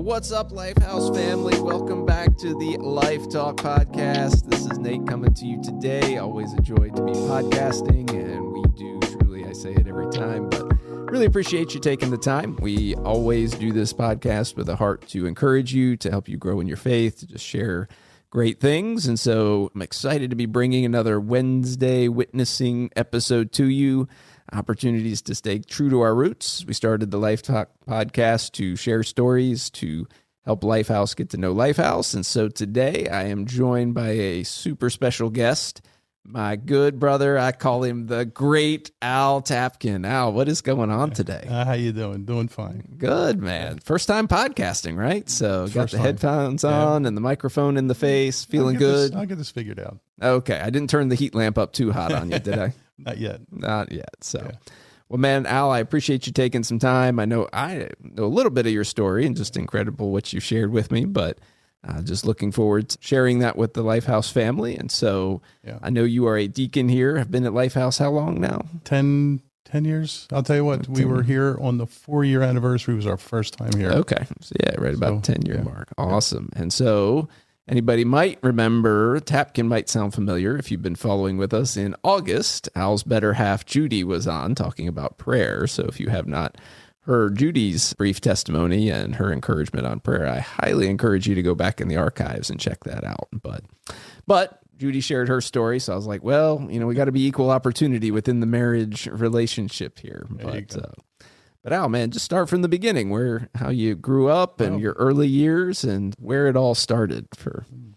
What's up, Lifehouse family? Welcome back to the Life Talk podcast. This is Nate coming to you today. Always a joy to be podcasting, and we do truly, I say it every time, but really appreciate you taking the time. We always do this podcast with a heart to encourage you, to help you grow in your faith, to just share great things. And so I'm excited to be bringing another Wednesday witnessing episode to you. Opportunities to stay true to our roots. We started the Life Talk podcast to share stories, to help Lifehouse get to know Lifehouse. And so today I am joined by a super special guest, my good brother. I call him the great Al Tapkin. Al, what is going on today? How you doing? Doing fine. Good, man. First time podcasting, right? So got the headphones Yeah. on and the microphone in the face, feeling good. I'll get this figured out. Okay. I didn't turn the heat lamp up too hot on you, did I? Not yet. Not yet. So, Well, man, Al, I appreciate you taking some time. I know a little bit of your story and just incredible what you shared with me, but just looking forward to sharing that with the Lifehouse family. And so I know you are a deacon here. Have been at Lifehouse how long now? 10 years. I'll tell you what, we were here on the 4-year anniversary. Was our first time here. Okay. So right about 10-year mark. Awesome. And so anybody might remember, Tapkin might sound familiar if you've been following with us. In August, Al's better half, Judy, was on talking about prayer. So if you have not heard Judy's brief testimony and her encouragement on prayer, I highly encourage you to go back in the archives and check that out. But Judy shared her story, so I was like, well, we got to be equal opportunity within the marriage relationship here. But Al, man, just start from the beginning, how you grew up and your early years and where it all started.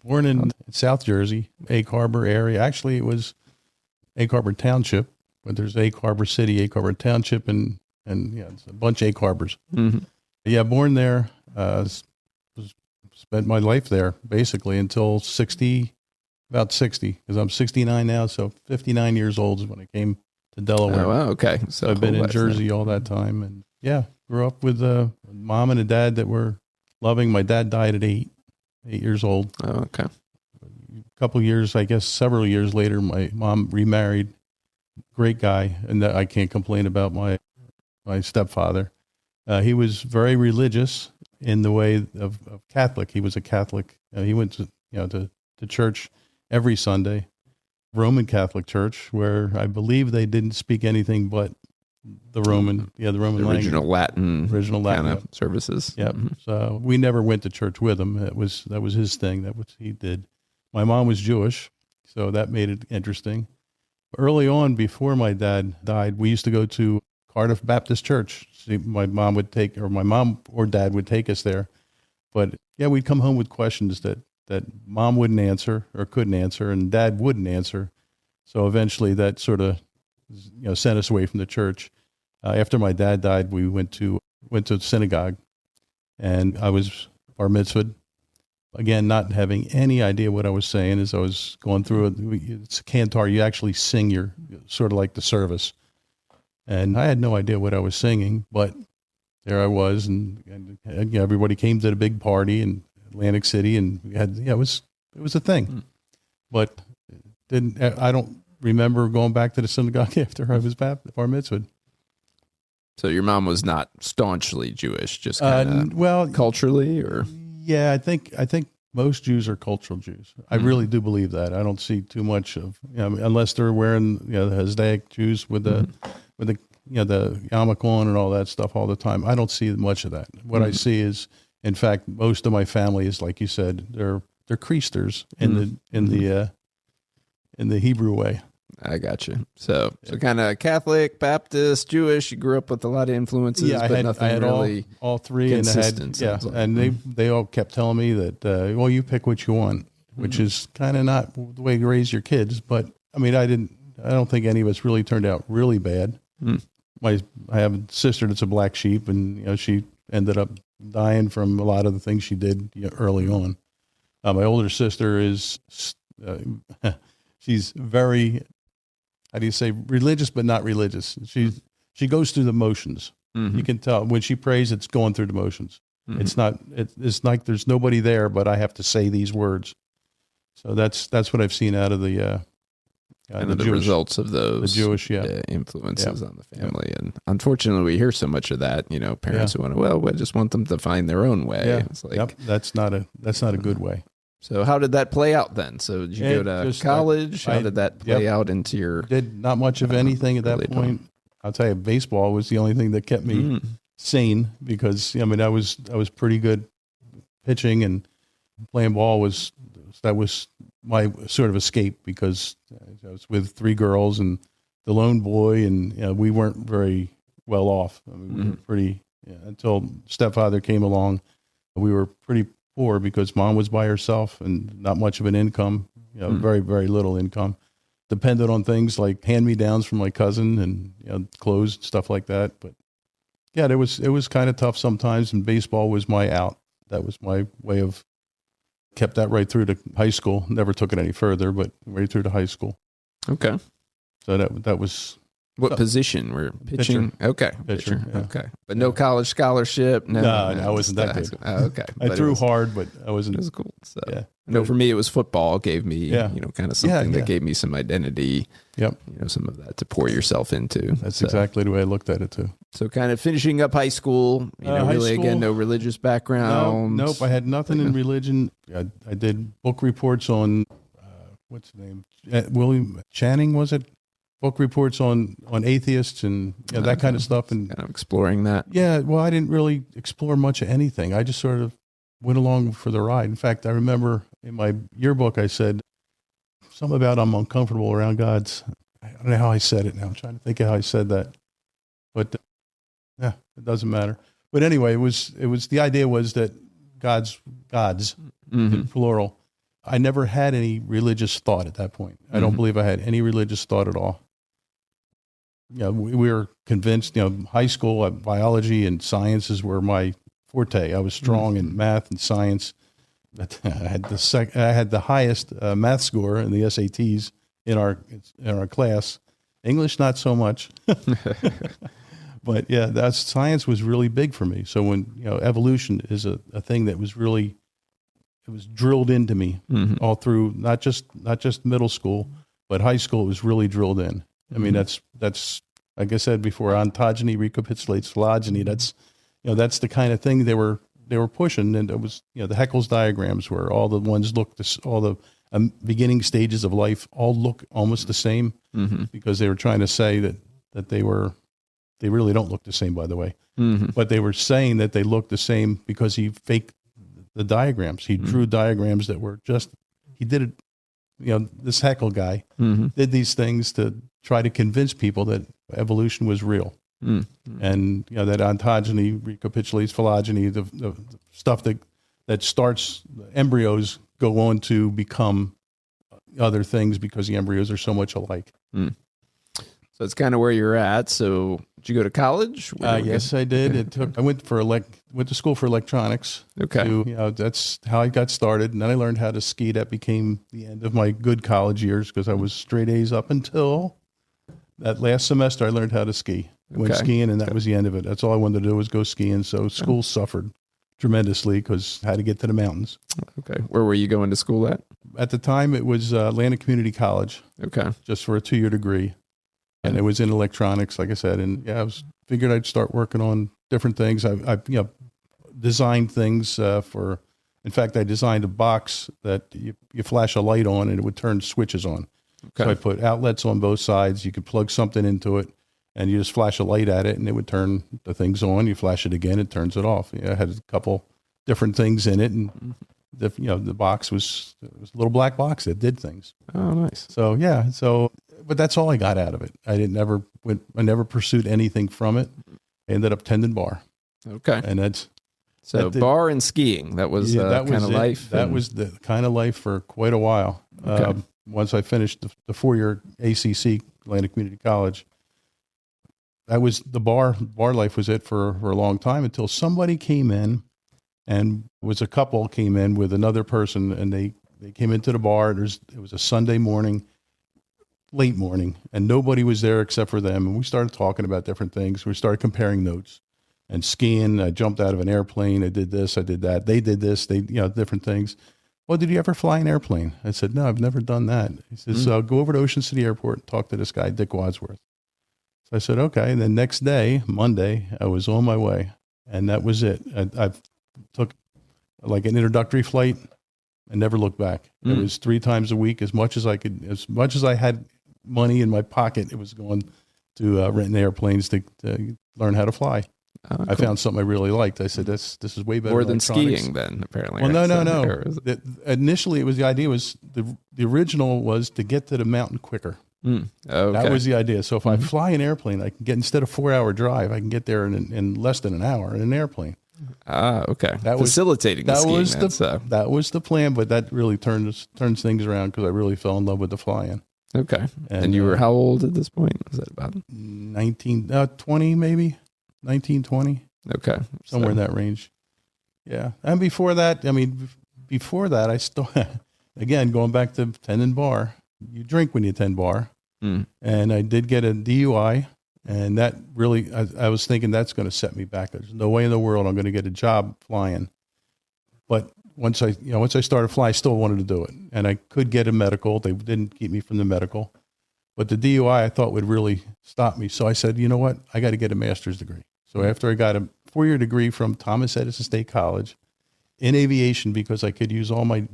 Born in South Jersey, Egg Harbor area. Actually, it was Egg Harbor Township, but there's Egg Harbor City, Egg Harbor Township, and it's a bunch of Egg Harbors. Mm-hmm. Yeah, born there, spent my life there basically until about 60, because I'm 69 now, so 59 years old is when I came to Delaware. Oh, wow, okay. So I've been in Jersey all that time, and grew up with a mom and a dad that were loving. My dad died at 8 years old. Oh, okay. A couple years, I guess, several years later, my mom remarried. Great guy, and I can't complain about my stepfather. He was very religious in the way of Catholic. He was a Catholic. He went to church every Sunday. Roman Catholic Church, where I believe they didn't speak anything but the Roman original language. Original Latin kind of services. Yeah. Mm-hmm. So we never went to church with him. That was his thing. That was he did. My mom was Jewish, so that made it interesting. Early on, before my dad died, we used to go to Cardiff Baptist Church. See, my mom or dad would take us there. But we'd come home with questions that mom wouldn't answer or couldn't answer, and dad wouldn't answer. So eventually that sort of, sent us away from the church. After my dad died, we went to synagogue, and I was bar mitzvahed. Again, not having any idea what I was saying as I was going through it. It's a cantar. You actually sing your sort of like the service. And I had no idea what I was singing, but there I was, and everybody came to the big party in Atlantic City, and we had it was a thing. But I don't remember going back to the synagogue after I was bar mitzvahed. So your mom was not staunchly Jewish, just kind of culturally, or I think most Jews are cultural Jews. I really do believe that. I don't see too much of unless they're wearing the Hasidic Jews with the the yarmulke on and all that stuff all the time. I don't see much of that. What I see is, in fact, most of my family is, like you said, they're Creasters in the Hebrew way. I got you. So kind of Catholic, Baptist, Jewish. You grew up with a lot of influences, but nothing I had really all three, consistent. And they all kept telling me that you pick what you want, which is kind of not the way you raise your kids. But I mean, I don't think any of us really turned out really bad. I have a sister that's a black sheep, and she ended up dying from a lot of the things she did early on. My older sister is she's very, how do you say, religious but not religious. She goes through the motions. You can tell when she prays, it's going through the motions. It's like there's nobody there, but I have to say these words. So that's what I've seen out of the kind of the results of those the Jewish influences on the family. And unfortunately, we hear so much of that. Parents who want to, we just want them to find their own way. Yeah. It's like that's not a good way. So how did that play out then? So did you go to college? How did that play out into your? Did not much of anything at that point. I'll tell you, baseball was the only thing that kept me sane, because I was pretty good pitching, and playing ball was my sort of escape, because I was with 3 girls and the lone boy, and we weren't very well off. We were pretty until stepfather came along. We were pretty poor because mom was by herself and not much of an income. Very, very little income. Depended on things like hand-me-downs from my cousin and clothes, stuff like that. But yeah, it was kind of tough sometimes, and baseball was my out. That was my way of. Kept that right through to high school. Never took it any further, but right through to high school. Okay. So that was. What position were pitching? Pitcher. Okay. Pitcher. Yeah. Okay. But no college scholarship? No, I wasn't that good. Okay. I threw hard, but I wasn't. It was cool. So. Yeah. No, for me, it was football. Gave me, kind of something that gave me some identity. Yep. Some of that to pour yourself into. That's exactly the way I looked at it too. So kind of finishing up high school, really school, again, no religious background. Nope. I had nothing in religion. I did book reports on, what's the name? William Channing, was it? Book reports on atheists and that kind of stuff. And kind of exploring that. Yeah. Well, I didn't really explore much of anything. I just sort of went along for the ride. In fact, I remember in my yearbook, I said something about I'm uncomfortable around God's. I don't know how I said it now. I'm trying to think of how I said that, but it doesn't matter. But anyway, it was the idea was that God's plural. I never had any religious thought at that point. I don't believe I had any religious thought at all. We were convinced, high school, biology and sciences were my forte. I was strong in math and science. I had the highest math score in the SATs in our class. English, not so much. But yeah, science was really big for me. So when evolution is a thing that was really, it was drilled into me all through not just middle school, but high school. It was really drilled in. I mean, that's like I said before, ontogeny recapitulates phylogeny. That's the kind of thing they were pushing, and it was the Haeckel's diagrams where all the ones all the beginning stages of life all look almost the same because they were trying to say that they really don't look the same, by the way, but they were saying that they look the same because he faked the diagrams. He drew diagrams that were he did it. This Haeckel guy did these things to try to convince people that evolution was real. And that ontogeny recapitulates phylogeny, the stuff that starts embryos go on to become other things because the embryos are so much alike. So that's kind of where you're at. So did you go to college? Yes, I did. I went to school for electronics. Okay. That's how I got started. And then I learned how to ski. That became the end of my good college years because I was straight A's up until that last semester. I learned how to ski. Went skiing, and that was the end of it. That's all I wanted to do was go skiing. So school suffered tremendously because I had to get to the mountains. Okay. Where were you going to school at? At the time, it was Atlanta Community College. Okay. Just for a 2-year degree. And it was in electronics, like I said. And I figured I'd start working on different things. I designed things in fact, I designed a box that you flash a light on and it would turn switches on. Okay. So I put outlets on both sides. You could plug something into it and you just flash a light at it and it would turn the things on. You flash it again, it turns it off. I had a couple different things in it, and the box was a little black box that did things. Oh, nice. So but that's all I got out of it. I never pursued anything from it. I ended up tending bar. Okay. And bar and skiing. That was kind of life. That was the kind of life for quite a while. Okay. Once I finished the 4-year ACC, Atlanta Community College, that was the bar life was it for a long time until somebody came in, and a couple came in with another person, and they came into the bar. It was a Sunday morning, late morning, and nobody was there except for them. And we started talking about different things. We started comparing notes and skiing. I jumped out of an airplane. I did this. I did that. They did this. Different things. well, did you ever fly an airplane? I said, no, I've never done that. He says, so I'll go over to Ocean City Airport and talk to this guy, Dick Wadsworth. So I said, okay. And then next day, Monday, I was on my way, and that was it. I took like an introductory flight and never looked back. It was 3 times a week, as much as I had money in my pocket, it was going to renting airplanes to learn how to fly. Cool. I found something I really liked. I said, this is way better More than electronics. skiing then, apparently. Well, right? no. Initially, the idea was the original was to get to the mountain quicker. Okay. That was the idea. So if I fly an airplane, I can get, instead of 4-hour drive, I can get there in less than an hour in an airplane. Okay. That was facilitating the skiing. That was the plan, but that really turns things around because I really fell in love with the flying. Okay. And you were how old at this point? Was that about 20 maybe? 19, 20. Okay. Somewhere in that range. Yeah. And before that, I still, again, going back to tending bar, you drink when you tend bar. And I did get a DUI, and that really, I was thinking that's going to set me back. There's no way in the world I'm going to get a job flying. But once I started flying, I still wanted to do it. And I could get a medical. They didn't keep me from the medical. But the DUI I thought would really stop me. So I said, you know what? I got to get a master's degree. So after I got a 4-year degree from Thomas Edison State College in aviation, because I could use all I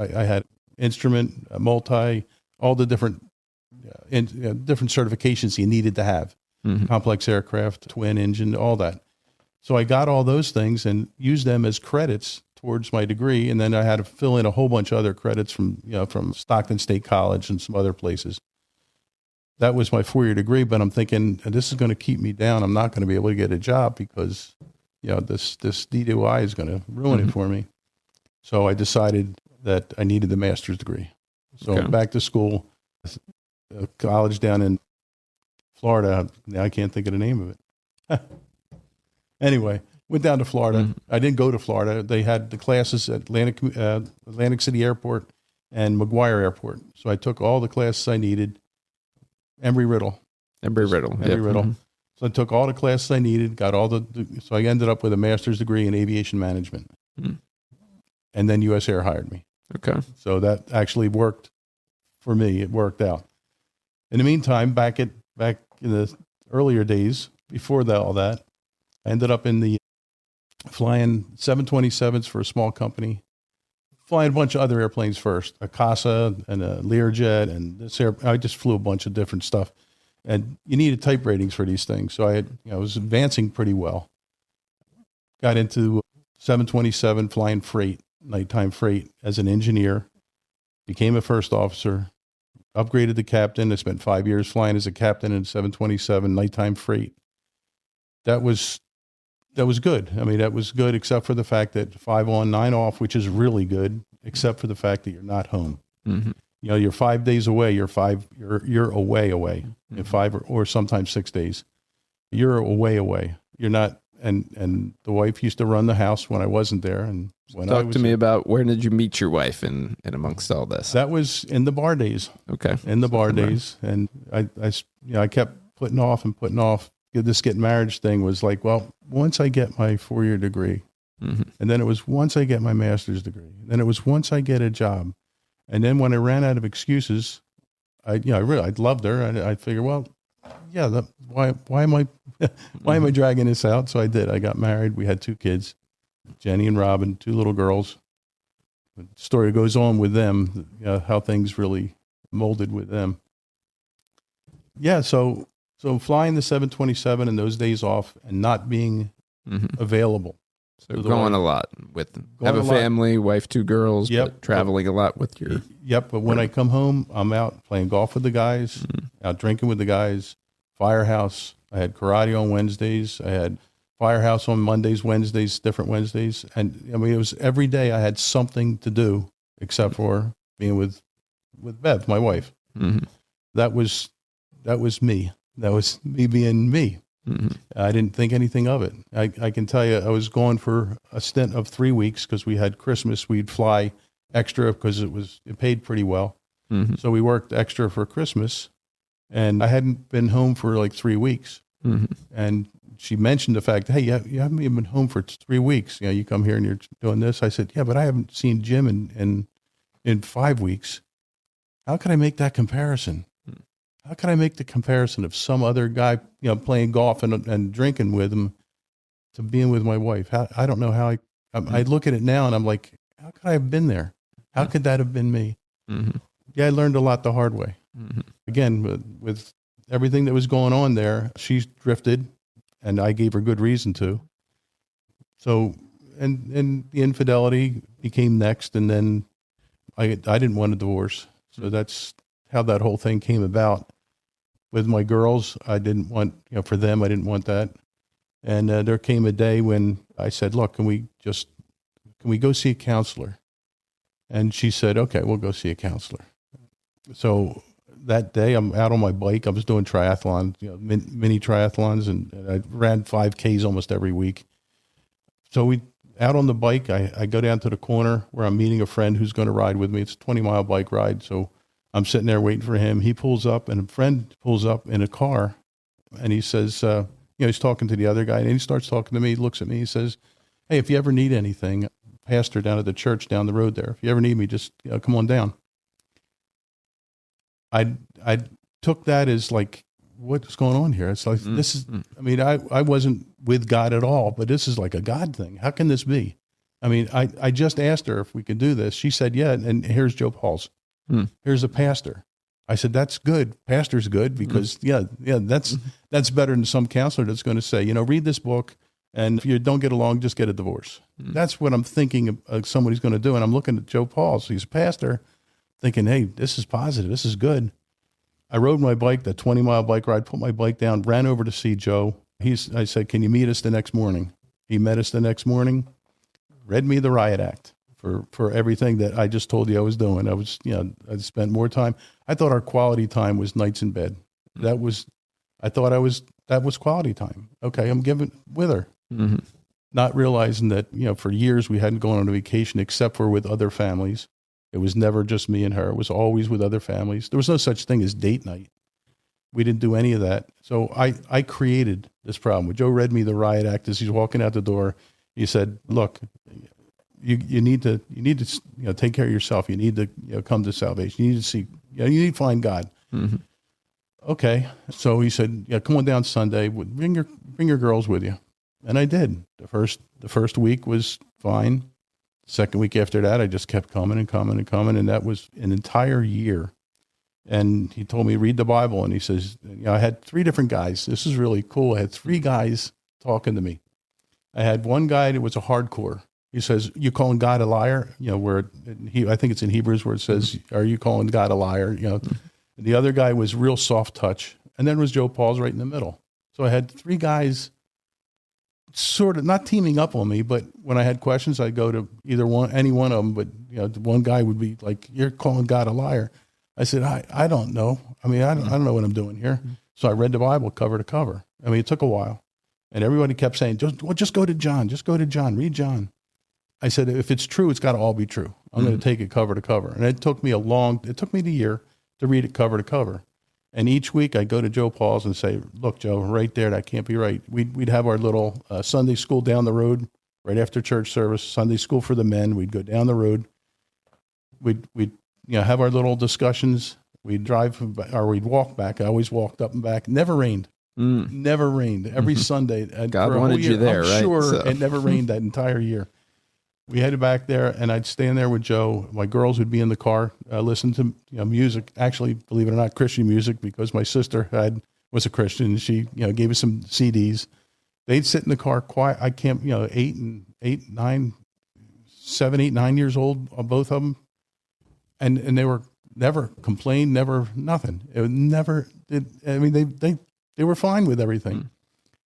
had instrument, all the different certifications you needed to have, complex aircraft, twin engine, all that. So I got all those things and used them as credits towards my degree. And then I had to fill in a whole bunch of other credits from Stockton State College and some other places. That was my 4-year degree, but I'm thinking this is going to keep me down. I'm not going to be able to get a job because, this DUI is going to ruin it for me. So I decided that I needed the master's degree. So I'm back to school, a college down in Florida. Now I can't think of the name of it. Anyway, went down to Florida. I didn't go to Florida. They had the classes at Atlantic City Airport and McGuire Airport. So I took all the classes I needed. Embry-Riddle. So I took all the classes I needed, got so I ended up with a master's degree in aviation management. And then U.S. Air hired me. Okay. So that actually worked for me. It worked out. In the meantime, back in the earlier days, before all that, I ended up flying 727s for a small company, flying a bunch of other airplanes first, a Casa and a Learjet, and I just flew a bunch of different stuff. And you needed type ratings for these things. So I was advancing pretty well. Got into 727 flying freight, nighttime freight as an engineer, became a first officer, upgraded to captain. I spent 5 years flying as a captain in 727 nighttime freight. That was good. That was good, except for the fact that 5 on, 9 off, which is really good, except for the fact that you're not home. You're 5 days away. You're away in 5 or sometimes 6 days. You're away. You're not. And the wife used to run the house when I wasn't there. And when Talk to me about, where did you meet your wife in amongst all this? That was in the bar days. Okay. In the bar days. And I kept putting off. This getting marriage thing was like, well, once I get my 4-year degree, and then it was once I get my master's degree, then it was once I get a job. And then when I ran out of excuses, I loved her. I figured, well, yeah, why am I dragging this out? So I did. I got married. We had 2 kids, Jenny and Robin, 2 little girls. The story goes on with them, how things really molded with them. Yeah. So flying the 727 and those days off and not being available. So going a lot have a family, wife, 2 girls, but traveling a lot with your... Yep, but when I come home, I'm out playing golf with the guys, out drinking with the guys, Firehouse. I had karate on Wednesdays. I had Firehouse on Mondays, Wednesdays, different Wednesdays. And it was every day I had something to do except for being with Bev, my wife. That was me. That was me being me. I didn't think anything of it. I can tell you, I was gone for a stint of 3 weeks because we had Christmas. We'd fly extra because it paid pretty well. So we worked extra for Christmas, and I hadn't been home for like 3 weeks. And she mentioned the fact, hey, you haven't even been home for 3 weeks. You come here and you're doing this. I said, yeah, but I haven't seen Jim in in 5 weeks. How could I make that comparison? How could I make the comparison of some other guy, playing golf and drinking with him to being with my wife? I don't know how I look at it now and I'm like, how could I have been there? How could that have been me? Mm-hmm. Yeah, I learned a lot the hard way. Mm-hmm. Again, with everything that was going on there, she drifted and I gave her good reason to. So, and the infidelity became next. And then I didn't want a divorce. So that's how that whole thing came about. With my girls, I didn't want, for them, I didn't want that. And there came a day when I said, look, can we go see a counselor? And she said, okay, we'll go see a counselor. So that day I'm out on my bike. I was doing triathlon, mini triathlons, and I ran 5Ks almost every week. So we out on the bike, I go down to the corner where I'm meeting a friend who's going to ride with me. It's a 20-mile bike ride. So I'm sitting there waiting for him. He pulls up and a friend pulls up in a car and he says, he's talking to the other guy and he starts talking to me. He looks at me. He says, hey, if you ever need anything, pastor down at the church down the road there, if you ever need me, just come on down. I took that as like, what's going on here? It's like, this is, I wasn't with God at all, but this is like a God thing. How can this be? I just asked her if we could do this. She said, yeah. And here's Joe Paul's. Here's a pastor. I said, that's good. Pastor's good because that's better than some counselor that's going to say, read this book. And if you don't get along, just get a divorce. That's what I'm thinking of somebody's going to do. And I'm looking at Joe Paul's. He's a pastor thinking, hey, this is positive. This is good. I rode my bike, the 20-mile bike ride, put my bike down, ran over to see Joe. I said, can you meet us the next morning? He met us the next morning, read me the riot act for everything that I just told you I was doing. I spent more time. I thought our quality time was nights in bed. That was quality time. Okay, I'm giving with her. Mm-hmm. Not realizing that, for years we hadn't gone on a vacation except for with other families. It was never just me and her. It was always with other families. There was no such thing as date night. We didn't do any of that. So I created this problem. When Joe read me the riot act as he's walking out the door, he said, look, you need to take care of yourself. You need to come to salvation. You need to see, you need to find God. Mm-hmm. Okay. So he said, come on down Sunday. Bring your girls with you. And I did. The first week was fine. Second week after that, I just kept coming and coming and coming. And that was an entire year. And he told me, read the Bible. And he says, I had 3 different guys. This is really cool. I had 3 guys talking to me. I had one guy that was a hardcore. He says, you calling God a liar? I think it's in Hebrews where it says, are you calling God a liar? The other guy was real soft touch. And then was Joe Paul's right in the middle. So I had 3 guys sort of not teaming up on me, but when I had questions, I'd go to any one of them. But one guy would be like, "You're calling God a liar." I said, "I don't know. I don't know what I'm doing here." So I read the Bible cover to cover. It took a while, and everybody kept saying, "Just go to John. Just go to John. Read John." I said, "If it's true, it's got to all be true. I'm going to take it cover to cover." And it took me the year to read it cover to cover. And each week I'd go to Joe Paul's and say, look, Joe, right there, that can't be right. We'd have our little Sunday school down the road right after church service, Sunday school for the men. We'd go down the road. We'd have our little discussions. We'd drive or we'd walk back. I always walked up and back. Never rained. Never rained. Every Sunday. God wanted you there, right? Sure, it never rained that entire year. We headed back there, and I'd stand there with Joe. My girls would be in the car, listen to music. Actually, believe it or not, Christian music, because my sister was a Christian. She gave us some CDs. They'd sit in the car quiet. I can't, 7, 8, 9 years old, both of them, and they were never complained, never nothing. It never did. They were fine with everything.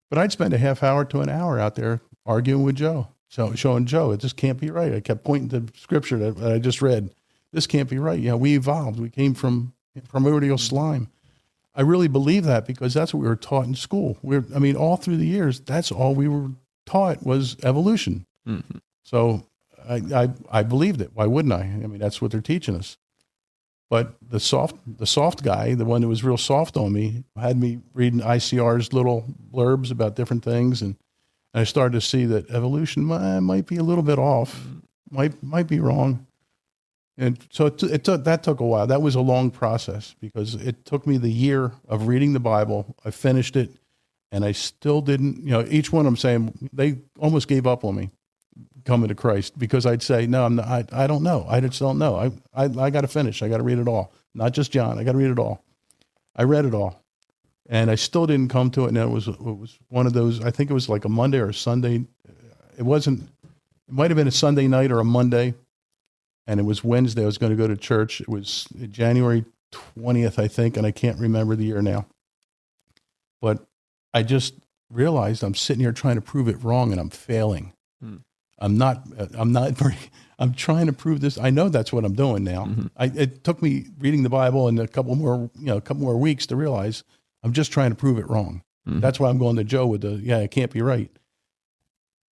But I'd spend a half hour to an hour out there arguing with Joe. So showing Joe, it just can't be right. I kept pointing to scripture that I just read. This can't be right. We evolved. We came from primordial slime. I really believe that because that's what we were taught in school. All through the years, that's all we were taught was evolution. Mm-hmm. So I believed it. Why wouldn't I? That's what they're teaching us. But the soft guy, the one that was real soft on me, had me reading ICR's little blurbs about different things, and I started to see that evolution might be a little bit off, might be wrong. And so that took a while. That was a long process because it took me the year of reading the Bible. I finished it, and I still didn't, each one I'm saying, they almost gave up on me coming to Christ because I'd say, no, I'm not, I don't know. I just don't know. I got to finish. I got to read it all. Not just John. I got to read it all. I read it all, and I still didn't come to it. And it was one of those, I think it was like a Monday or a Sunday. It might have been a Sunday night or a Monday. And it was Wednesday. I was going to go to church. It was January 20th, I think, and I can't remember the year now. But I just realized I'm sitting here trying to prove it wrong, and I'm failing. I'm trying to prove this. I know that's what I'm doing now. It took me reading the Bible and a couple more weeks to realize I'm just trying to prove it wrong. That's why I'm going to Joe with it can't be right.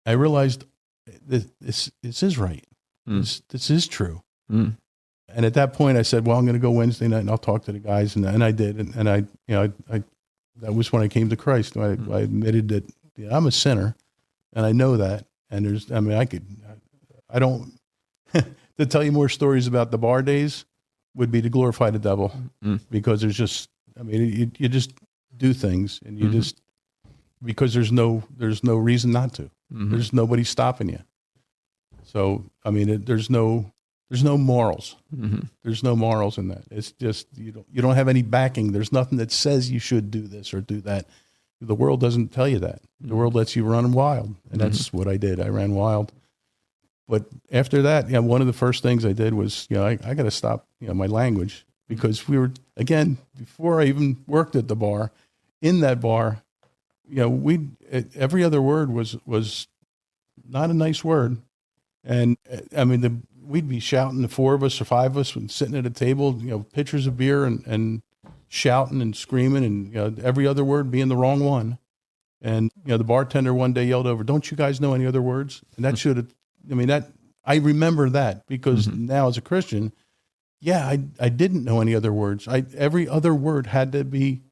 I realized this is right. This is true. And at that point I said, well, I'm going to go Wednesday night and I'll talk to the guys. And I did. And I that was when I came to Christ. I admitted that I'm a sinner and I know that. And I don't, to tell you more stories about the bar days would be to glorify the devil because there's just, you just do things and you just, because there's no reason not to. There's nobody stopping you. So, there's no morals. There's no morals in that. It's just, you don't have any backing. There's nothing that says you should do this or do that. The world doesn't tell you that. The world lets you run wild. And that's what I did. I ran wild. But after that, one of the first things I did was, I got to stop, my language because we were, again, before I even worked at the bar, in that bar, every other word was not a nice word. And we'd be shouting, the four of us or five of us, sitting at a table, pitchers of beer and shouting and screaming and every other word being the wrong one. And the bartender one day yelled over, "Don't you guys know any other words?" And that should have, I remember that because now as a Christian, I didn't know any other words. Every other word had to be,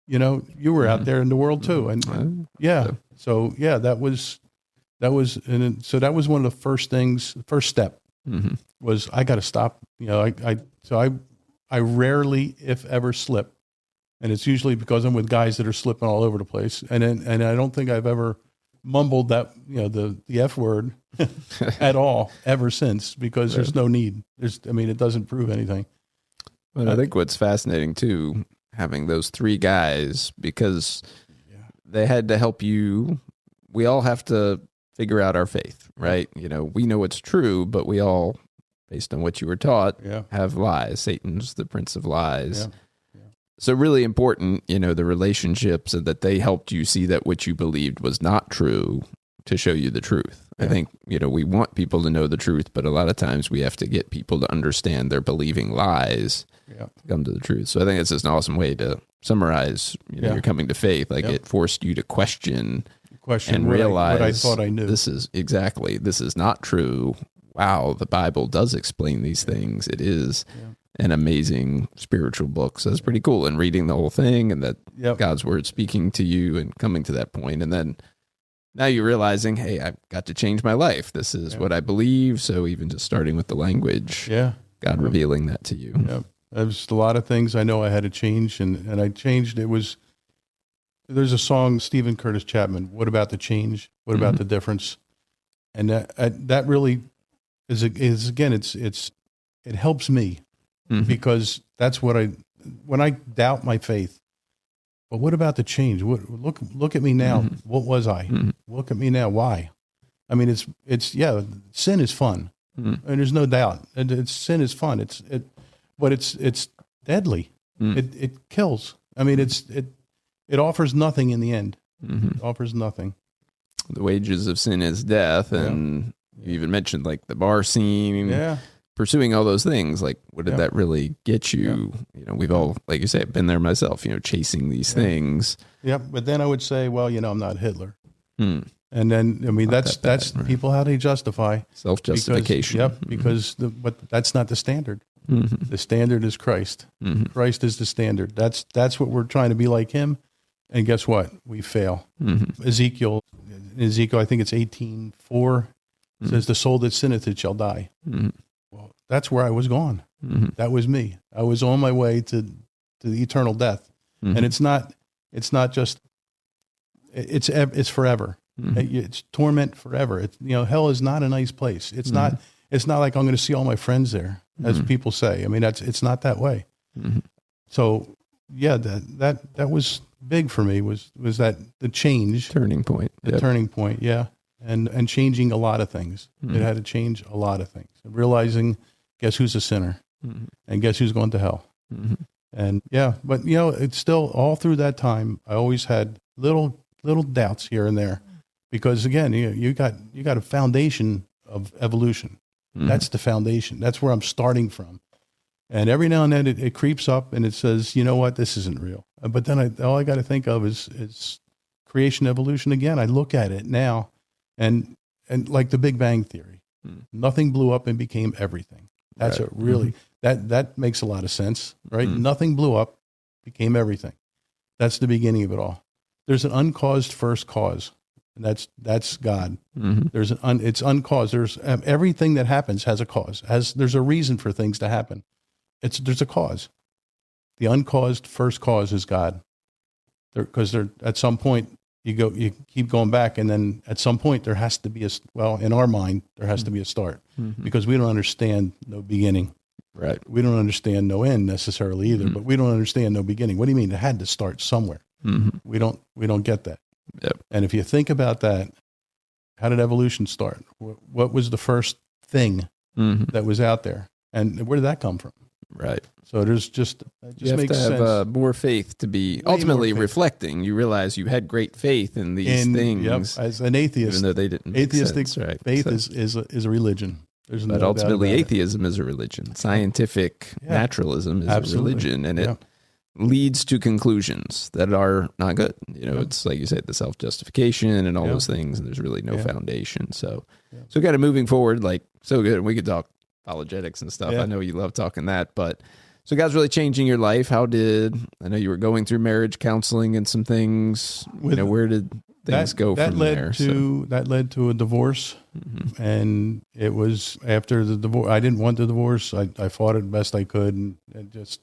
you were out there in the world too, and so that was one of the first step was I got to stop. I rarely, if ever, slip. And it's usually because I'm with guys that are slipping all over the place. And I don't think I've ever mumbled that, the F word at all ever since because there's no need. It doesn't prove anything. But I think what's fascinating too, having those three guys, because they had to help you. We all have to figure out our faith, right? We know it's true, but we all, based on what you were taught, have lies. Satan's the prince of lies. So really important, the relationships and that they helped you see that what you believed was not true to show you the truth. I think, we want people to know the truth, but a lot of times we have to get people to understand they're believing lies to come to the truth. So I think it's just an awesome way to summarize, your coming to faith. Like it forced you to question and realize what I thought I knew. This is not true. Wow, the Bible does explain these things. It is an amazing spiritual book. So it's pretty cool. And reading the whole thing and that God's word speaking to you and coming to that point. And then now you're realizing, hey, I've got to change my life. This is what I believe. So even just starting with the language, God revealing that to you. There's a lot of things I know I had to change and I changed. There's a song, Stephen Curtis Chapman, "What About the Change? What About the Difference?" And that really is again, it helps me because that's what when I doubt my faith, but what about the change? Look at me now. What was I? Look at me now. Why? It's sin is fun. And there's no doubt. Sin is fun. But it's deadly. It kills. It offers nothing in the end. It offers nothing. The wages of sin is death. And you even mentioned like the bar scene, pursuing all those things. Like, what did that really get you? We've all, like you say, been there myself, chasing these things. But then I would say, well, I'm not Hitler. And then, that's people, how they justify. Self-justification. Because but that's not the standard. The standard is Christ. Christ is the standard. That's what we're trying to be like him. And guess what? We fail. Ezekiel, I think it's 18:4, says, "The soul that sinneth, it shall die." Well, that's where I was gone. Mm-hmm. That was me. I was on my way to the eternal death. Mm-hmm. And it's not just, it's forever. Mm-hmm. It's torment forever. It's, hell is not a nice place. It's Mm-hmm. not like I'm going to see all my friends there, as Mm-hmm. people say. I mean, it's not that way. Mm-hmm. So yeah, that was big for me, was that the change, Turning point. the Yep. turning point. Yeah. And changing a lot of things. Mm-hmm. It had to change a lot of things. Realizing, guess who's a sinner, Mm-hmm. and guess who's going to hell. Mm-hmm. And yeah, but it's still all through that time, I always had little doubts here and there, because again, you got a foundation of evolution. Mm-hmm. That's the foundation. That's where I'm starting from. And every now and then it creeps up and it says, you know what, this isn't real. But then all I got to think of is creation, evolution. Again, I look at it now and like the Big Bang Theory, nothing blew up and became everything. That's Right. a really, that makes a lot of sense, right? Mm-hmm. Nothing blew up, became everything. That's the beginning of it all. There's an uncaused first cause, and that's God. Mm-hmm. It's uncaused. There's everything that happens has a cause. There's a reason for things to happen. There's a cause. The uncaused first cause is God. Because at some point you keep going back, and then at some point there has to be in our mind there has to be a start, Mm-hmm. because we don't understand no beginning. Right. We don't understand no end necessarily either, Mm-hmm. but we don't understand no beginning. What do you mean? It had to start somewhere. Mm-hmm. We don't get that. Yep. And if you think about that, how did evolution start? What was the first thing Mm-hmm. that was out there, and where did that come from? Right. So there's it just You have makes to have sense. more faith to be more ultimately faith. reflecting. You realize you had great faith in these things, Yep, as an atheist, even though they didn't make atheistic sense, right? faith So- is a religion. There's but no ultimately, doubt about it. atheism is a religion. Scientific Yeah. naturalism is Absolutely. a religion, and Yeah. it leads to conclusions that are not good. It's like you said, the self-justification and all Yeah. those things, and there's really no Yeah. foundation. So, Yeah. so kind of moving forward, like so good. And we could talk apologetics and stuff. Yeah. I know you love talking that, but so God's really changing your life. I know you were going through marriage counseling and some things. Where did things go from there? That led to a divorce, Mm-hmm. and it was after the divorce. I didn't want the divorce. I fought it best I could, and it just,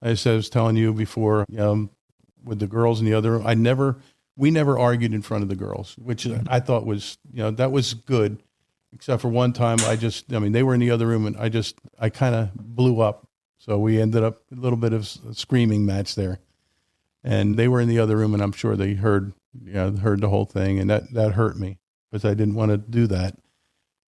as I was telling you before, with the girls in the other room, we never argued in front of the girls, which I thought was, that was good, except for one time. They were in the other room, and I kind of blew up. So we ended up a little bit of a screaming match there, and they were in the other room, and I'm sure they heard the whole thing, and that hurt me, because I didn't want to do that.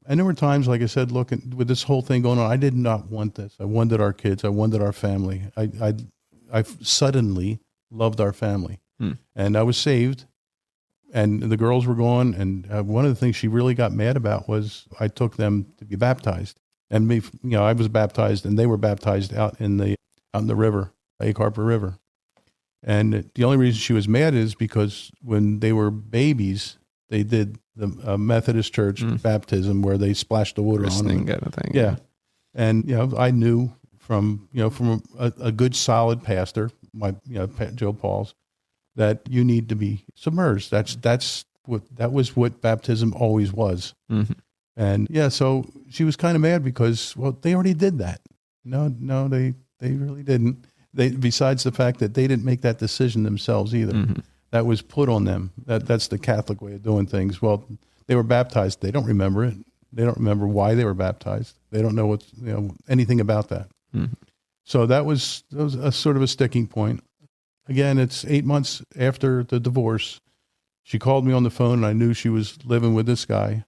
And there were times, like I said, looking with this whole thing going on, I did not want this. I wanted our kids. I wanted our family. I suddenly loved our family, and I was saved, and the girls were gone. And one of the things she really got mad about was I took them to be baptized, and me, I was baptized, and they were baptized out in the river, Egg Harbor River. And the only reason she was mad is because when they were babies, they did the Methodist Church baptism, where they splashed the water on them. Kind of thing. Yeah. And, I knew from a good solid pastor, Joe Paul's, that you need to be submerged. That was what baptism always was. Mm-hmm. And so she was kind of mad because, well, they already did that. No, they really didn't. Besides the fact that they didn't make that decision themselves either. Mm-hmm. That was put on them. That's the Catholic way of doing things. Well, they were baptized. They don't remember it. They don't remember why they were baptized. They don't know anything about that. Mm-hmm. So that was a sort of a sticking point. Again, it's 8 months after the divorce. She called me on the phone, and I knew she was living with this guy,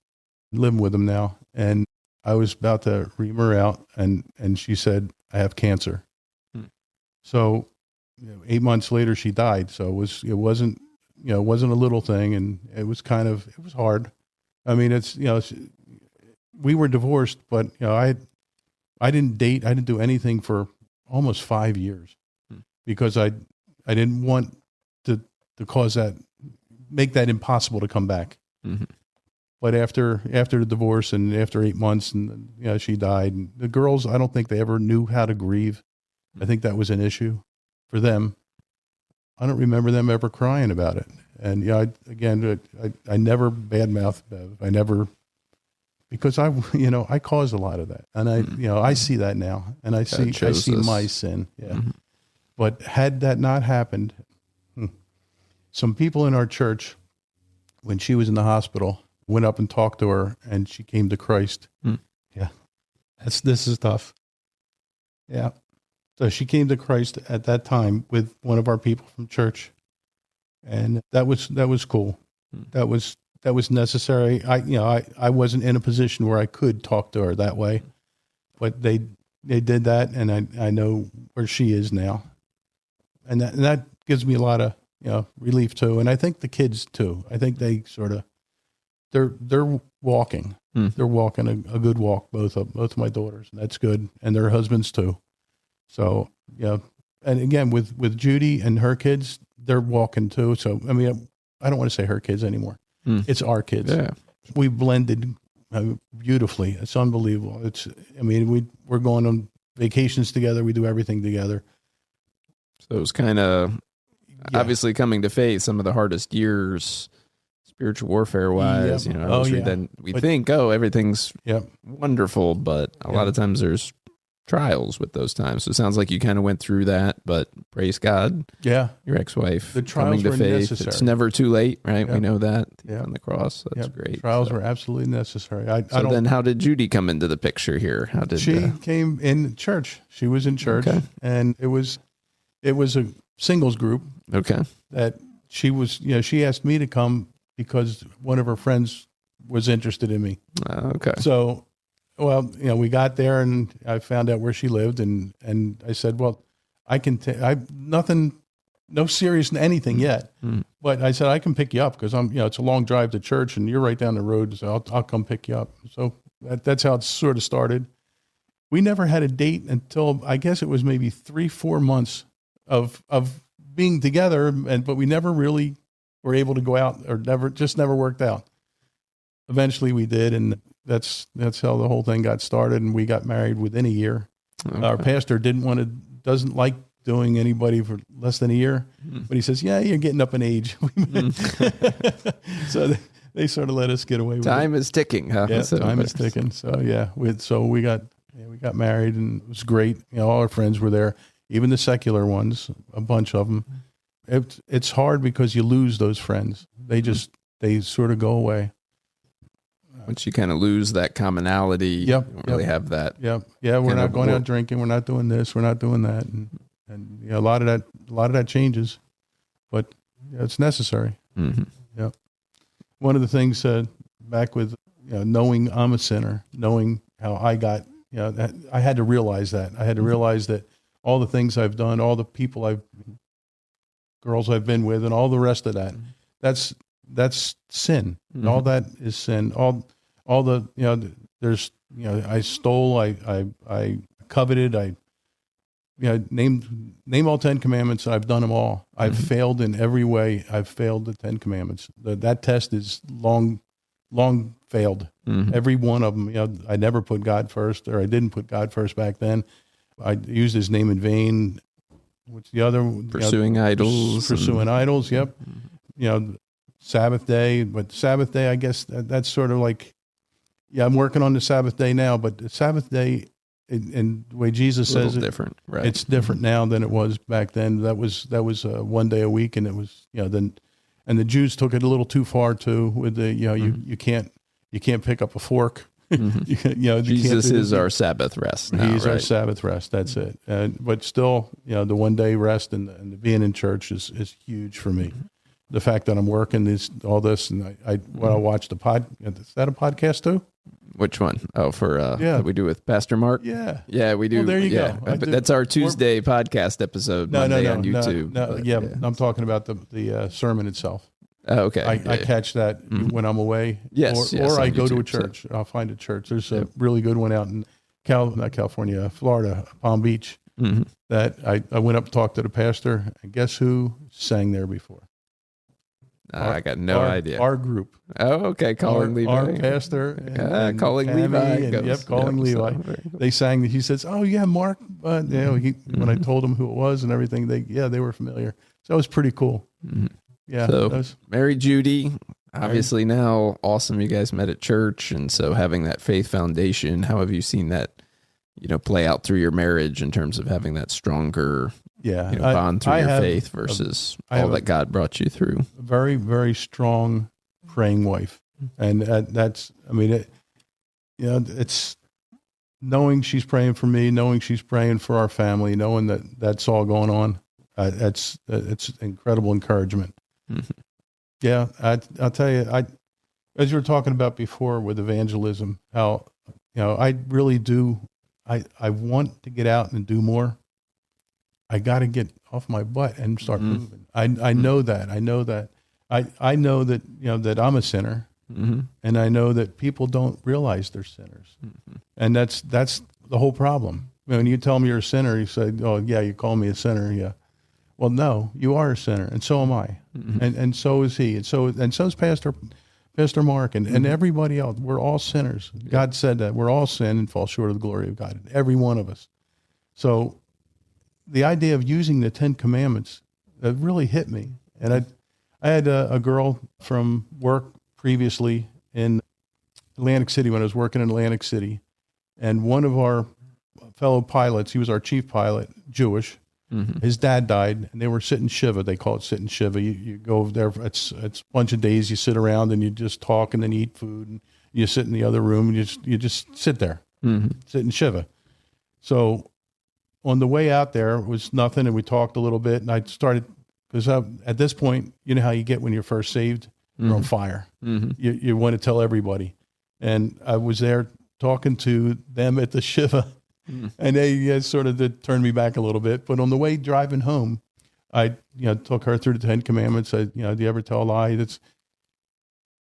living with him now. And I was about to ream her out, and she said, "I have cancer." So 8 months later, she died. So it wasn't a little thing, and it was hard. I mean, we were divorced, but I didn't date. I didn't do anything for almost 5 years because I didn't want to make that impossible to come back. Mm-hmm. But after the divorce and after 8 months, and she died. And the girls, I don't think they ever knew how to grieve. I think that was an issue for them. I don't remember them ever crying about it. And I never badmouthed Bev. I never because I caused a lot of that, and I see that now, and I see my sin. Yeah. Mm-hmm. But had that not happened, some people in our church, when she was in the hospital, went up and talked to her, and she came to Christ. Yeah. This is tough. Yeah. So she came to Christ at that time with one of our people from church, and that was cool. That was necessary. I wasn't in a position where I could talk to her that way, but they did that, and I know where she is now, and that gives me a lot of relief too. And I think the kids too. I think they sort of they're walking. They're walking a good walk. Both of my daughters, and that's good, and their husbands too. So, yeah. And again, with Judy and her kids, they're walking too. So, I mean, I don't want to say her kids anymore. It's our kids. Yeah. We blended beautifully. It's unbelievable. We're going on vacations together. We do everything together. So it was kind of obviously coming to faith, some of the hardest years, spiritual warfare wise, then we think, everything's wonderful, but a lot of times there's trials with those times. So it sounds like you kind of went through that, but praise God. Yeah. Your ex-wife the trials coming to were faith. Necessary. It's never too late, right? We know that on the cross. That's great. Trials were absolutely necessary. Then how did Judy come into the picture here? How did she came in church? She was in church, and it was a singles group. Okay. That she was, she asked me to come because one of her friends was interested in me. Okay. So, well, we got there and I found out where she lived, and I said, well, I can no serious anything yet, but I said, I can pick you up because it's a long drive to church and you're right down the road. So I'll come pick you up. So that's how it sort of started. We never had a date until I guess it was maybe 3-4 months of being together. But we never really were able to go out, or never worked out. Eventually we did. And that's how the whole thing got started, and we got married within a year. Okay. Our pastor doesn't like doing anybody for less than a year, but he says, "Yeah, you're getting up in age." So they sort of let us get away with it. Time is ticking, huh? Yeah, time is ticking. So yeah, we got married, and it was great. All our friends were there, even the secular ones, a bunch of them. It's hard because you lose those friends. They sort of go away. Once you kind of lose that commonality, you don't really have that. Yeah, we're not going out drinking. We're not doing this. We're not doing that, and a lot of that changes, but it's necessary. Mm-hmm. Yeah, one of the things back with knowing I'm a sinner, knowing how I got, I had to realize that. I had to realize that all the things I've done, all the people girls I've been with, and all the rest of that, that's sin. Mm-hmm. All that is sin. All the there's I stole, I coveted, name all 10 commandments. I've done them all. I've failed in every way. I've failed the 10 commandments. That test is long failed. Mm-hmm. Every one of them. I never put God first, or I didn't put God first back then. I used His name in vain. What's the other? Pursuing idols. Pursuing idols. Yep. Sabbath day, but Sabbath day, I guess that's sort of like, I'm working on the Sabbath day now, but the Sabbath day, in the way Jesus says it, different, right? It's different now than it was back then. That was 1 day a week, and it was then, and the Jews took it a little too far too. With the you can't pick up a fork. Mm-hmm. Jesus is our Sabbath rest. Now, He's our Sabbath rest. That's it. But still, the 1 day rest and the being in church is huge for me. Mm-hmm. The fact that I'm working is all this, and I watch the is that a podcast too? Which one? Oh, for that we do with Pastor Mark. Yeah, we do. Well, there you go. But that's our Tuesday podcast episode. Monday on YouTube. No, I'm talking about the sermon itself. Oh, okay. I catch that when I'm away. Yes, or I go to a church. So. I'll find a church. There's a really good one out in Florida, Palm Beach. Mm-hmm. That I went up and talked to the pastor, and guess who sang there before? I got no idea. Our group. Oh, okay. Calling Levi. Our pastor. And Calling Levi. Calling Levi. They sang. He says, "Oh yeah, Mark." When I told him who it was and everything, they were familiar. So it was pretty cool. Mm-hmm. Yeah. So married Judy. obviously now, awesome. You guys met at church. And so having that faith foundation, how have you seen that, play out through your marriage in terms of having that stronger bond through your faith versus all that God brought you through? A very, very strong praying wife. And that's, it's knowing she's praying for me, knowing she's praying for our family, knowing that that's all going on. It's incredible encouragement. Mm-hmm. Yeah. I'll tell you, as you were talking about before with evangelism, how, I really do, I want to get out and do more. I got to get off my butt and start moving. I know that. I know that. I know that, that I'm a sinner, and I know that people don't realize they're sinners. And that's the whole problem. When you tell me you're a sinner, you say, oh yeah, you call me a sinner. Yeah. Well, no, you are a sinner, and so am I. And so is he. And so is Pastor Mark and everybody else. We're all sinners. God said that we're all sin and fall short of the glory of God. Every one of us. So the idea of using the 10 Commandments, that really hit me. And I had a girl from work previously in Atlantic City when I was working in Atlantic City. And one of our fellow pilots, he was our chief pilot, Jewish. His dad died, and they were sitting Shiva. They call it sitting Shiva. You go over there. It's a bunch of days. You sit around and you just talk, and then you eat food, and you sit in the other room, and you just sit there, sit in Shiva. So on the way out there, it was nothing, and we talked a little bit, and I started, because at this point, you know how you get when you're first saved? You're on fire. You want to tell everybody. And I was there talking to them at the Shiva, and they sort of turned me back a little bit. But on the way driving home, I took her through the 10 Commandments. Do you ever tell a lie?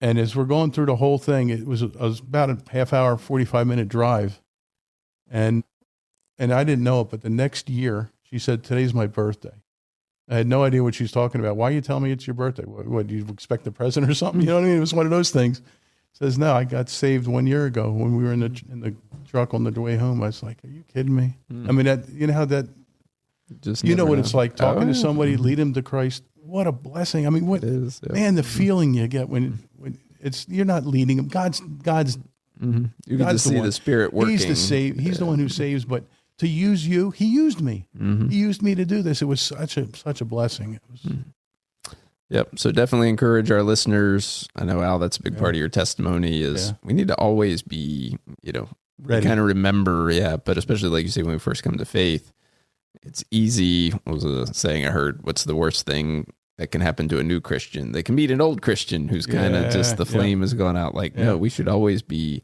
And as we're going through the whole thing, it was about a half hour, 45-minute drive. And I didn't know it, but the next year, she said, today's my birthday. I had no idea what she was talking about. Why are you telling me it's your birthday? What do you expect a present or something? You know what I mean? It was one of those things. Says, no, I got saved 1 year ago when we were in the truck on the way home. I was like, are you kidding me? I mean, how that, just what it's like talking to somebody, lead them to Christ. What a blessing. I mean, man, the feeling you get when it's, you're not leading them. God's you get to see the Spirit working. He's the one who saves, but to use you, he used me. He used me to do this. It was such a blessing. It was, Yep. So definitely encourage our listeners. I know, Al, that's a big part of your testimony is we need to always be, ready. Kind of remember, but especially like you say, when we first come to faith, it's easy. What was a saying I heard? What's the worst thing that can happen to a new Christian? They can meet an old Christian who's kind of just the flame has gone out. Like, no, we should always be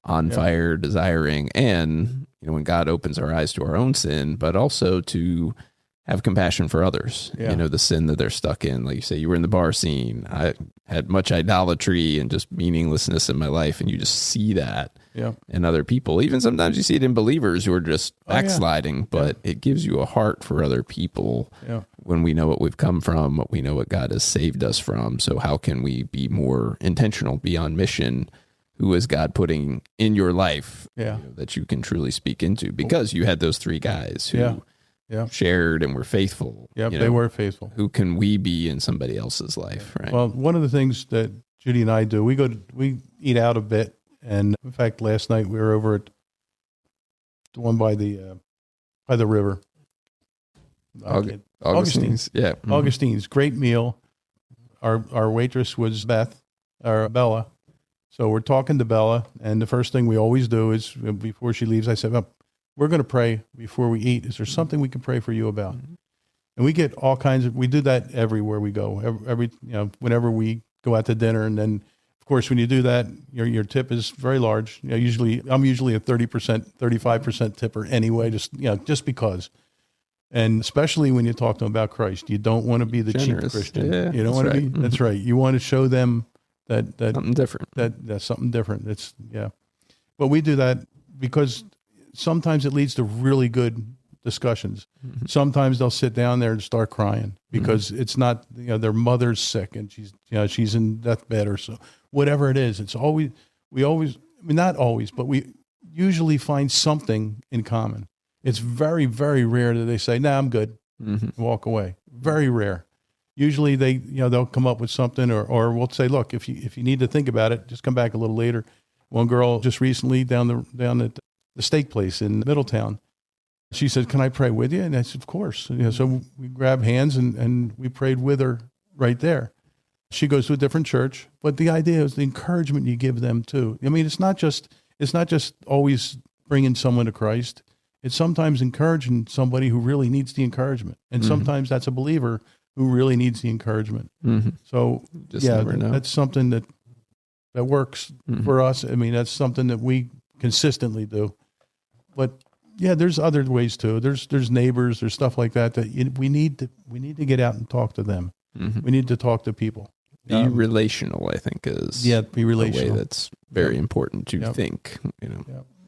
on fire, desiring, and, when God opens our eyes to our own sin, but also to have compassion for others, the sin that they're stuck in. Like you say, you were in the bar scene. I had much idolatry and just meaninglessness in my life. And you just see that in other people. Even sometimes you see it in believers who are just backsliding, but it gives you a heart for other people when we know what we've come from, what we know what God has saved us from. So how can we be more intentional, be on mission? Who is God putting in your life that you can truly speak into? Because you had those three guys who shared and were faithful. Yeah, they were faithful. Who can we be in somebody else's life, right? Well, one of the things that Judy and I do, we eat out a bit. And in fact, last night we were over at the one by the river. Augustine's. Yeah. Augustine's. Great meal. Our waitress was Bella. So we're talking to Bella, and the first thing we always do is, before she leaves, I said, we're going to pray before we eat. Is there something we can pray for you about? And we get all kinds of, we do that everywhere we go, every whenever we go out to dinner. And then, of course, when you do that, your tip is very large. I'm usually a 30%, 35% tipper anyway, just because. And especially when you talk to them about Christ, you don't want to be the cheap Christian. Yeah, you don't want to be, that's right. You want to show them that something different. That's something different. But we do that because sometimes it leads to really good discussions. Sometimes they'll sit down there and start crying because it's not, their mother's sick and she's in deathbed or so, whatever it is. It's always, not always, but we usually find something in common. It's very, very rare that they say, "Nah, I'm good," and walk away. Very rare. usually they'll come up with something, or we'll say, look, if you need to think about it, just come back a little later. One girl just recently down at the steak place in Middletown, she said, "Can I pray with you?" And I said, "Of course." So we grabbed hands and we prayed with her right there. She goes to a different church, but the idea is the encouragement you give them too. I mean, it's not just always bringing someone to Christ. It's sometimes encouraging somebody who really needs the encouragement, and sometimes that's a believer who really needs the encouragement. So that's something that works for us. I mean, that's something that we consistently do. But yeah, there's other ways too. There's neighbors, there's stuff like that we need to get out and talk to them. We need to talk to people. Be relational, I think, is be relational. a way that's very important to think.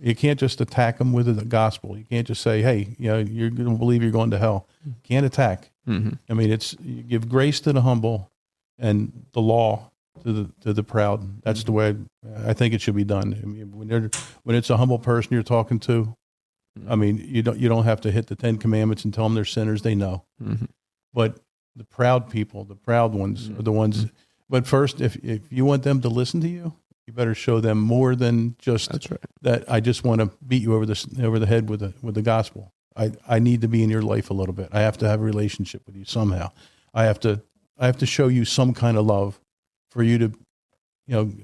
You can't just attack them with the gospel. You can't just say, "Hey, you're going to believe you're going to hell." Can't attack. I mean, you give grace to the humble and the law to the proud. That's the way I think it should be done. I mean, when it's a humble person you're talking to, I mean, you don't have to hit the 10 Commandments and tell them they're sinners. They know. But the proud people, the proud ones, are the ones. But first, if you want them to listen to you, you better show them more than just that. I just want to beat you over the head with the gospel. I need to be in your life a little bit. I have to have a relationship with you somehow. I have to show you some kind of love for you to,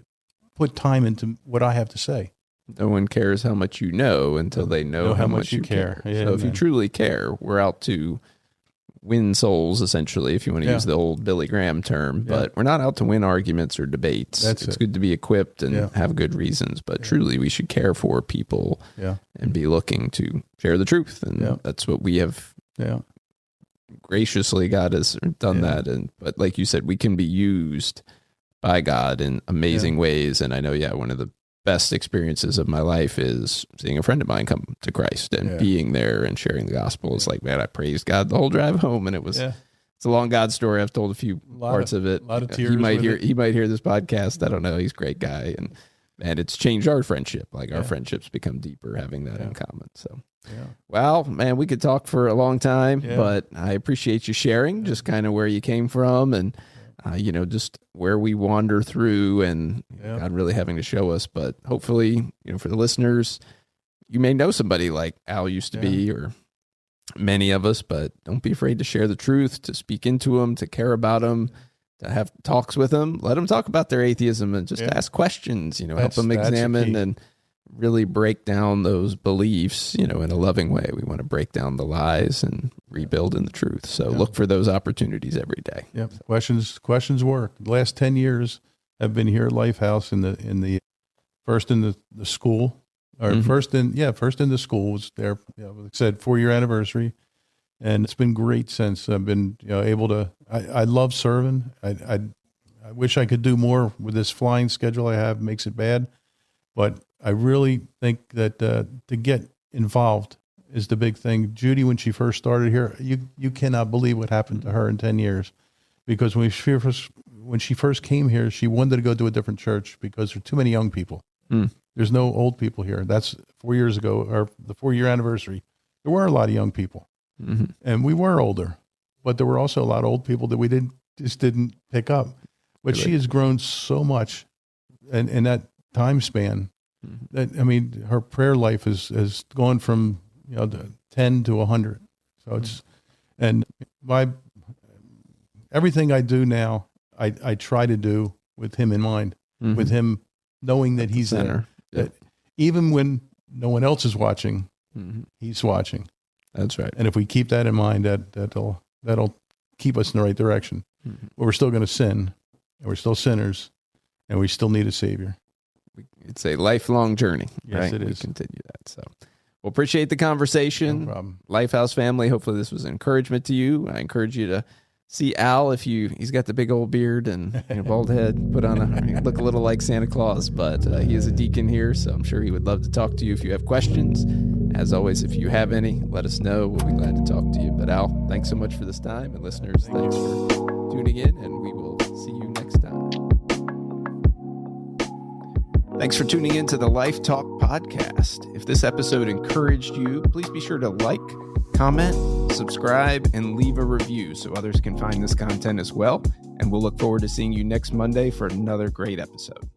put time into what I have to say. No one cares how much you know until they know how much you care. Yeah, so if you truly care, we're out to win souls, essentially, if you want to use the old Billy Graham term. But we're not out to win arguments or debates. It's good to be equipped and have good reasons. But truly, we should care for people and be looking to share the truth. And that's what we have graciously, God has done that. But like you said, we can be used by God in amazing ways. And I know, one of the best experiences of my life is seeing a friend of mine come to Christ and being there and sharing the gospel. It's like, man, I praised God the whole drive home, and it's a long God story. I've told a few parts of it. A lot of tears. He might hear this podcast. I don't know. He's a great guy, and it's changed our friendship. Like our friendships become deeper having that in common. So, well, man, we could talk for a long time, but I appreciate you sharing just kind of where you came from and just where we wander through and God really having to show us. But hopefully, for the listeners, you may know somebody like Al used to be, or many of us, but don't be afraid to share the truth, to speak into them, to care about them, to have talks with them. Let them talk about their atheism and just ask questions, help them examine and really break down those beliefs, in a loving way. We want to break down the lies and rebuild in the truth. So look for those opportunities every day. Yep. Questions work. The last 10 years I've been here at Lifehouse first in the school, or first in the school was there. Like I said, 4-year anniversary, and it's been great since. I've been able to. I love serving. I wish I could do more with this flying schedule I have. Makes it bad, but I really think that to get involved is the big thing. Judy, when she first started here, you cannot believe what happened to her in 10 years, because when she first came here, she wanted to go to a different church because there are too many young people. There's no old people here. That's 4 years ago, or the 4-year anniversary. There were a lot of young people, and we were older, but there were also a lot of old people that we didn't pick up. But really? She has grown so much in that time span. That, I mean, her prayer life has gone from 10 to 100. So it's and everything I do now, I try to do with him in mind, with him knowing that he's there. That even when no one else is watching, he's watching. That's right. And if we keep that in mind, that'll keep us in the right direction. But we're still going to sin, and we're still sinners, and we still need a Savior. It's a lifelong journey. Yes, right? it is. We continue that. So we'll appreciate the conversation. No problem. Lifehouse family, hopefully this was an encouragement to you. I encourage you to see Al he's got the big old beard and bald head, look a little like Santa Claus, but he is a deacon here, so I'm sure he would love to talk to you if you have questions. As always, if you have any, let us know. We'll be glad to talk to you. But Al, thanks so much for this time, and listeners, thanks for tuning in, and we will see you next time. Thanks for tuning in to the Life Talk podcast. If this episode encouraged you, please be sure to like, comment, subscribe, and leave a review so others can find this content as well. And we'll look forward to seeing you next Monday for another great episode.